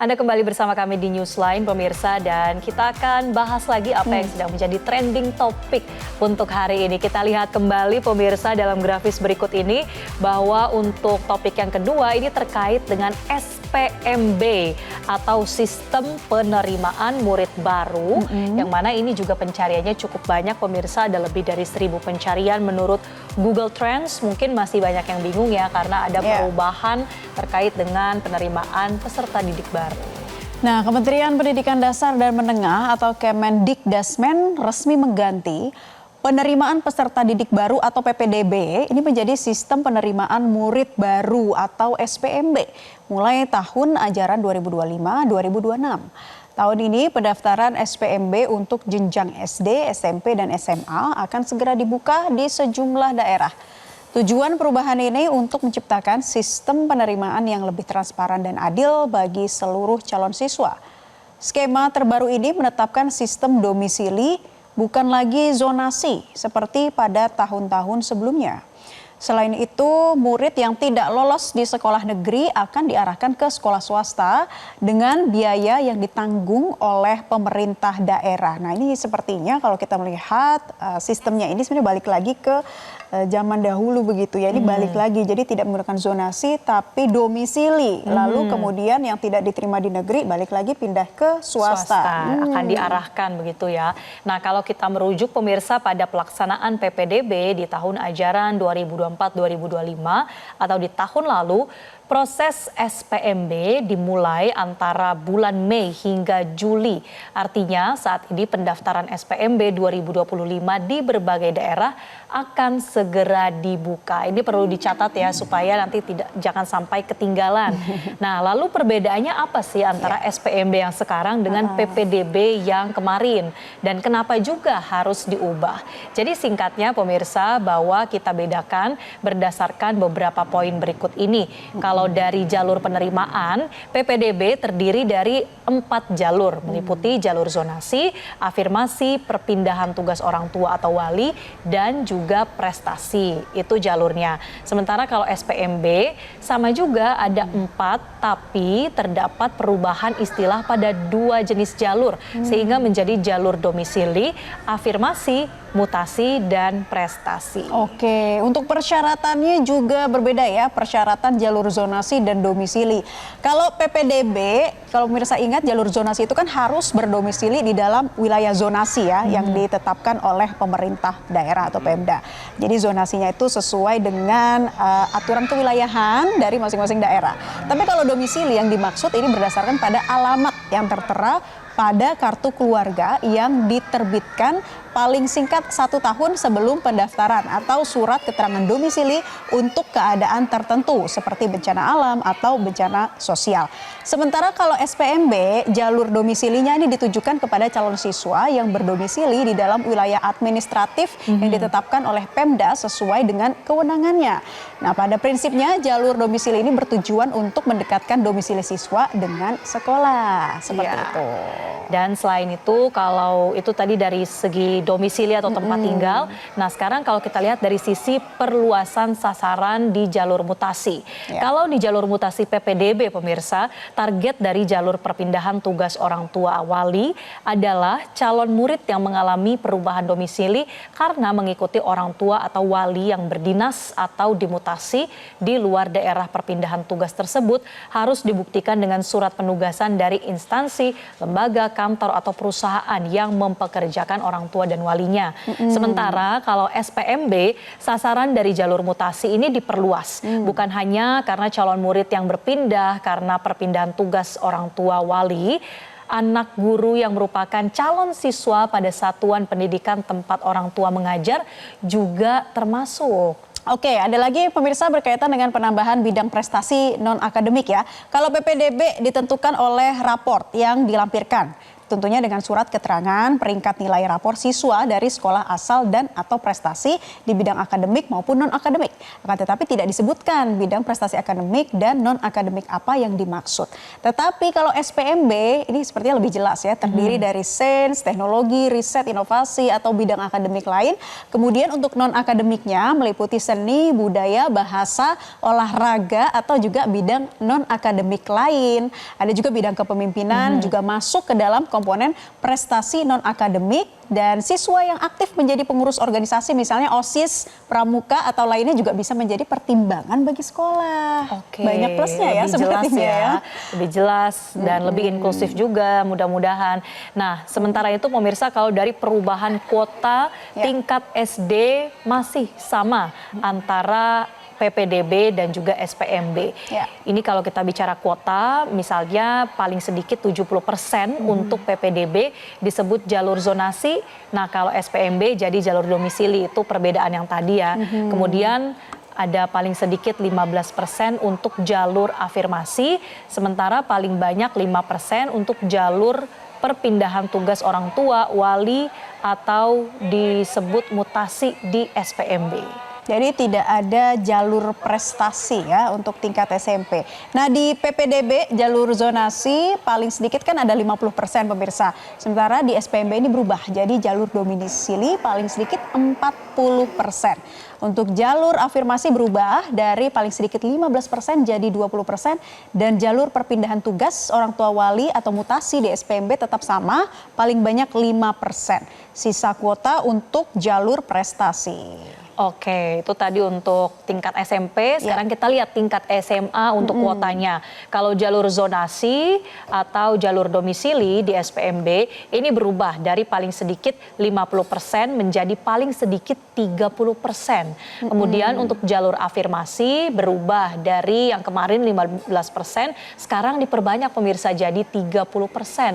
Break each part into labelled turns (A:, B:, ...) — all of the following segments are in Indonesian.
A: Anda kembali bersama kami di Newsline, pemirsa, dan kita akan bahas lagi apa yang sedang menjadi trending topik untuk hari ini. Kita lihat kembali, pemirsa, dalam grafis berikut ini bahwa untuk topik yang kedua ini terkait dengan SPMB atau Sistem Penerimaan Murid Baru, yang mana ini juga pencariannya cukup banyak, pemirsa, ada lebih dari 1.000 pencarian menurut Google Trends. Mungkin masih banyak yang bingung ya karena ada perubahan terkait dengan penerimaan peserta didik baru.
B: Nah, Kementerian Pendidikan Dasar dan Menengah atau Kemendikdasmen resmi mengganti penerimaan peserta didik baru atau PPDB ini menjadi Sistem Penerimaan Murid Baru atau SPMB mulai tahun ajaran 2025-2026. Tahun ini pendaftaran SPMB untuk jenjang SD, SMP, dan SMA akan segera dibuka di sejumlah daerah. Tujuan perubahan ini untuk menciptakan sistem penerimaan yang lebih transparan dan adil bagi seluruh calon siswa. Skema terbaru ini menetapkan sistem domisili, bukan lagi zonasi seperti pada tahun-tahun sebelumnya. Selain itu, murid yang tidak lolos di sekolah negeri akan diarahkan ke sekolah swasta dengan biaya yang ditanggung oleh pemerintah daerah. Nah, ini sepertinya kalau kita melihat sistemnya ini sebenarnya balik lagi ke zaman dahulu begitu ya. Ini balik lagi, jadi tidak menggunakan zonasi tapi domisili. Lalu kemudian yang tidak diterima di negeri balik lagi pindah ke swasta.
A: Akan diarahkan begitu ya. Nah, kalau kita merujuk, pemirsa, pada pelaksanaan PPDB di tahun ajaran 2024-2025 atau di tahun lalu, proses SPMB dimulai antara bulan Mei hingga Juli. Artinya saat ini pendaftaran SPMB 2025 di berbagai daerah akan segera dibuka. Ini perlu dicatat ya supaya nanti jangan sampai ketinggalan. Nah, lalu perbedaannya apa sih antara SPMB yang sekarang dengan PPDB yang kemarin? Dan kenapa juga harus diubah? Jadi singkatnya, pemirsa, bahwa kita bedakan berdasarkan beberapa poin berikut ini. Kalau dari jalur penerimaan, PPDB terdiri dari 4 jalur, meliputi jalur zonasi, afirmasi, perpindahan tugas orang tua atau wali, dan juga prestasi. Itu jalurnya. Sementara kalau SPMB sama juga ada 4, tapi terdapat perubahan istilah pada 2 jenis jalur, sehingga menjadi jalur domisili, afirmasi, mutasi, dan prestasi.
B: Oke, untuk persyaratannya juga berbeda ya, persyaratan jalur zonasi dan domisili. Kalau PPDB, kalau pemirsa ingat, jalur zonasi itu kan harus berdomisili di dalam wilayah zonasi ya, yang ditetapkan oleh pemerintah daerah atau Pemda. Jadi zonasinya itu sesuai dengan aturan kewilayahan dari masing-masing daerah. Tapi kalau domisili yang dimaksud ini berdasarkan pada alamat yang tertera pada kartu keluarga yang diterbitkan paling singkat 1 tahun sebelum pendaftaran atau surat keterangan domisili untuk keadaan tertentu seperti bencana alam atau bencana sosial. Sementara kalau SPMB, jalur domisilinya ini ditujukan kepada calon siswa yang berdomisili di dalam wilayah administratif yang ditetapkan oleh Pemda sesuai dengan kewenangannya. Nah, pada prinsipnya jalur domisili ini bertujuan untuk mendekatkan domisili siswa dengan sekolah. Seperti itu.
A: Dan selain itu, kalau itu tadi dari segi domisili atau tempat tinggal. Nah, sekarang kalau kita lihat dari sisi perluasan sasaran di jalur mutasi. Kalau di jalur mutasi PPDB, pemirsa, target dari jalur perpindahan tugas orang tua wali adalah calon murid yang mengalami perubahan domisili karena mengikuti orang tua atau wali yang berdinas atau dimutasi di luar daerah perpindahan tugas tersebut harus dibuktikan dengan surat penugasan dari instansi, lembaga, kantor, atau perusahaan yang mempekerjakan orang tua dan walinya. Sementara kalau SPMB, sasaran dari jalur mutasi ini diperluas. Bukan hanya karena calon murid yang berpindah karena perpindahan tugas orang tua wali, anak guru yang merupakan calon siswa pada satuan pendidikan tempat orang tua mengajar juga termasuk.
B: Oke, ada lagi pemirsa berkaitan dengan penambahan bidang prestasi non-akademik ya. Kalau PPDB ditentukan oleh raport yang dilampirkan. tentunya dengan surat keterangan peringkat nilai rapor siswa dari sekolah asal dan atau prestasi di bidang akademik maupun non-akademik. Akan tetapi tidak disebutkan bidang prestasi akademik dan non-akademik apa yang dimaksud. Tetapi kalau SPMB ini sepertinya lebih jelas ya, terdiri dari sains, teknologi, riset, inovasi atau bidang akademik lain. Kemudian untuk non-akademiknya meliputi seni, budaya, bahasa, olahraga atau juga bidang non-akademik lain. Ada juga bidang kepemimpinan juga masuk ke dalam komponen prestasi non-akademik, dan siswa yang aktif menjadi pengurus organisasi misalnya OSIS, pramuka atau lainnya juga bisa menjadi pertimbangan bagi sekolah.
A: Oke,
B: banyak plusnya ya
A: lebih jelas
B: sepertinya ya.
A: lebih jelas dan lebih inklusif juga mudah-mudahan. Nah, sementara itu pemirsa, kalau dari perubahan kuota tingkat SD masih sama antara PPDB dan juga SPMB. Ini kalau kita bicara kuota, misalnya paling sedikit 70% untuk PPDB disebut jalur zonasi. Nah, kalau SPMB jadi jalur domisili, itu perbedaan yang tadi ya. Kemudian ada paling sedikit 15% untuk jalur afirmasi, sementara paling banyak 5% untuk jalur perpindahan tugas orang tua, wali, atau disebut mutasi di SPMB.
B: Jadi tidak ada jalur prestasi ya untuk tingkat SMP. Nah di PPDB jalur zonasi paling sedikit kan ada 50% pemirsa. Sementara di SPMB ini berubah jadi jalur domisili paling sedikit 40%. Untuk jalur afirmasi berubah dari paling sedikit 15% jadi 20%. Dan jalur perpindahan tugas orang tua wali atau mutasi di SPMB tetap sama, paling banyak 5%. Sisa kuota untuk jalur prestasi.
A: Oke, itu tadi untuk tingkat SMP. Sekarang kita lihat tingkat SMA untuk kuotanya. Kalau jalur zonasi atau jalur domisili di SPMB ini berubah dari paling sedikit 50% menjadi paling sedikit 30%. Kemudian untuk jalur afirmasi berubah dari yang kemarin 15%, sekarang diperbanyak pemirsa jadi 30%.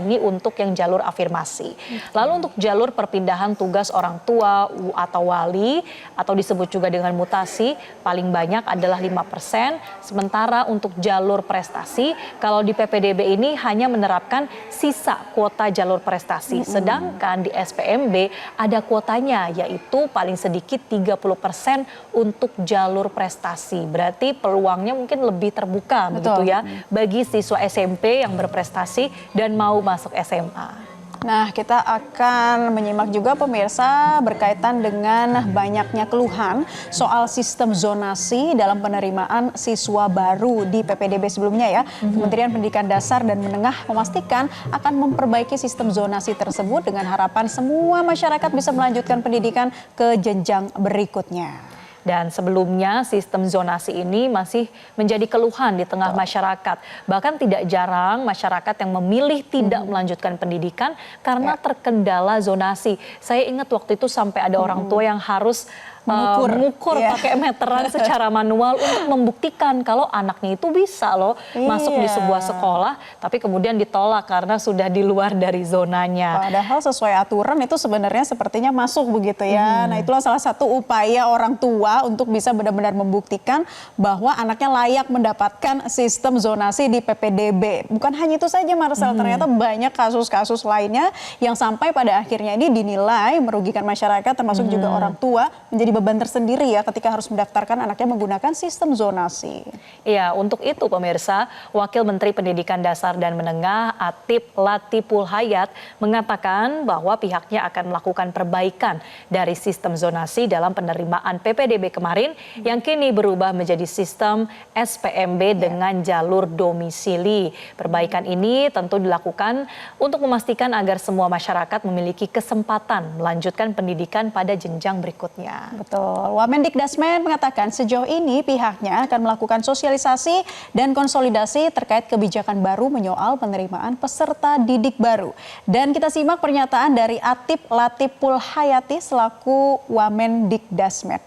A: Ini untuk yang jalur afirmasi. Lalu untuk jalur perpindahan tugas orang tua atau wali atau disebut juga dengan mutasi, paling banyak adalah 5%. Sementara untuk jalur prestasi, kalau di PPDB ini hanya menerapkan sisa kuota jalur prestasi. Sedangkan di SPMB ada kuotanya, yaitu paling sedikit 30% untuk jalur prestasi. Berarti peluangnya mungkin lebih terbuka begitu ya bagi siswa SMP yang berprestasi dan mau masuk SMA.
B: Nah, kita akan menyimak juga pemirsa berkaitan dengan banyaknya keluhan soal sistem zonasi dalam penerimaan siswa baru di PPDB sebelumnya ya. Kementerian Pendidikan Dasar dan Menengah memastikan akan memperbaiki sistem zonasi tersebut dengan harapan semua masyarakat bisa melanjutkan pendidikan ke jenjang berikutnya.
A: Dan sebelumnya sistem zonasi ini masih menjadi keluhan di tengah masyarakat. Bahkan tidak jarang masyarakat yang memilih tidak melanjutkan pendidikan karena terkendala zonasi. Saya ingat waktu itu sampai ada orang tua yang harus mengukur pakai meteran secara manual untuk membuktikan kalau anaknya itu bisa loh masuk di sebuah sekolah, tapi kemudian ditolak karena sudah di luar dari zonanya.
B: Padahal sesuai aturan itu sebenarnya sepertinya masuk begitu ya. Nah, itulah salah satu upaya orang tua untuk bisa benar-benar membuktikan bahwa anaknya layak mendapatkan sistem zonasi di PPDB. Bukan hanya itu saja Marcel, ternyata banyak kasus-kasus lainnya yang sampai pada akhirnya ini dinilai merugikan masyarakat termasuk juga orang tua, menjadi beban tersendiri ya ketika harus mendaftarkan anaknya menggunakan sistem zonasi.
A: Iya, untuk itu pemirsa, Wakil Menteri Pendidikan Dasar dan Menengah Atip Latiful Hayat mengatakan bahwa pihaknya akan melakukan perbaikan dari sistem zonasi dalam penerimaan PPDB kemarin yang kini berubah menjadi sistem SPMB dengan jalur domisili. Perbaikan ini tentu dilakukan untuk memastikan agar semua masyarakat memiliki kesempatan melanjutkan pendidikan pada jenjang berikutnya.
B: Betul. Wamendikdasmen mengatakan sejauh ini pihaknya akan melakukan sosialisasi dan konsolidasi terkait kebijakan baru menyoal penerimaan peserta didik baru. Dan kita simak pernyataan dari Atip Latiful Hayati selaku Wamendikdasmen.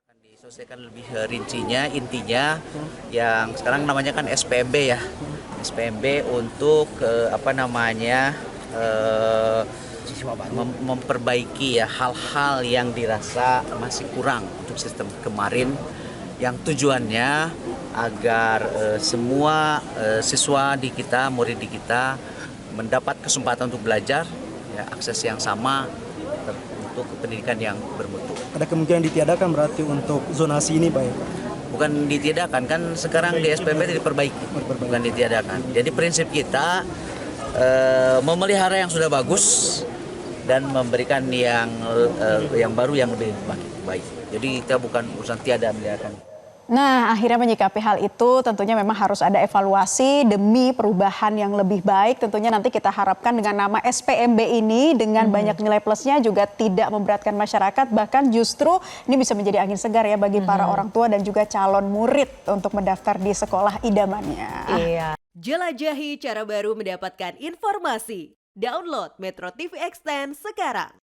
C: Akan disosialisasikan lebih rincinya, intinya yang sekarang namanya kan SPMB ya. SPMB untuk memperbaiki ya hal-hal yang dirasa masih kurang untuk sistem kemarin, yang tujuannya agar semua siswa di kita, murid di kita mendapat kesempatan untuk belajar, ya, akses yang sama untuk pendidikan yang bermutu.
D: Ada kemungkinan ditiadakan berarti untuk zonasi ini Pak ya?
C: Bukan ditiadakan, kan sekarang di SPP diperbaiki, bukan ditiadakan. Jadi prinsip kita memelihara yang sudah bagus dan memberikan yang baru yang lebih baik. Jadi kita bukan urusan tiada meliharakan.
B: Nah, akhirnya menyikapi hal itu tentunya memang harus ada evaluasi demi perubahan yang lebih baik. Tentunya nanti kita harapkan dengan nama SPMB ini dengan banyak nilai plusnya juga tidak memberatkan masyarakat. Bahkan justru ini bisa menjadi angin segar ya bagi para orang tua dan juga calon murid untuk mendaftar di sekolah idamannya.
A: Iya.
E: Jelajahi cara baru mendapatkan informasi. Download Metro TV Extend sekarang.